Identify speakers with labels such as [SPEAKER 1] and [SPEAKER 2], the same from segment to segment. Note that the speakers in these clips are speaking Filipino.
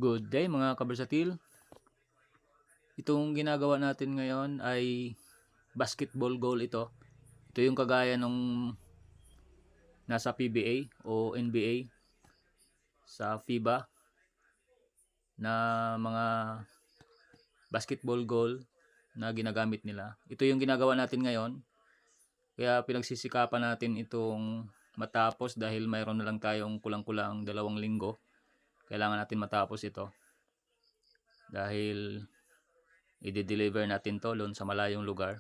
[SPEAKER 1] Good day mga kabersatil. Itong ginagawa natin ngayon ay basketball goal ito. Ito yung kagaya nung nasa PBA o NBA sa FIBA na mga basketball goal na ginagamit nila. Ito yung ginagawa natin ngayon. Kaya pinagsisikapan natin itong matapos dahil mayroon na lang tayong kulang-kulang 2 linggo. Kailangan natin matapos ito. Dahil i-deliver natin to doon sa malayong lugar.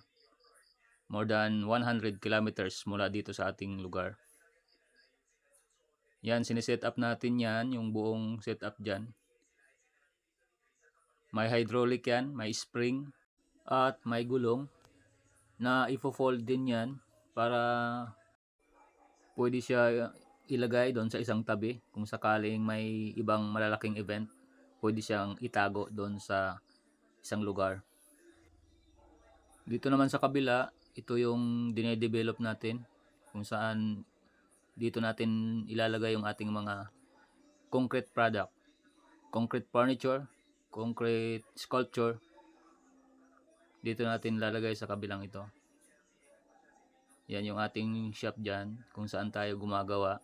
[SPEAKER 1] More than 100 kilometers mula dito sa ating lugar. Yan, siniset up natin yan, yung buong setup dyan. May hydraulic yan, may spring, at may gulong na ifo-fold din yan para pwede siya ilagay doon sa isang tabi. Kung sakaling may ibang malalaking event, pwede siyang itago doon sa isang lugar. Dito naman sa kabila, ito yung dinedevelop natin kung saan dito natin ilalagay yung ating mga concrete product, concrete furniture, concrete sculpture. Dito natin lalagay sa kabilang ito. Yan yung ating shop dyan kung saan tayo gumagawa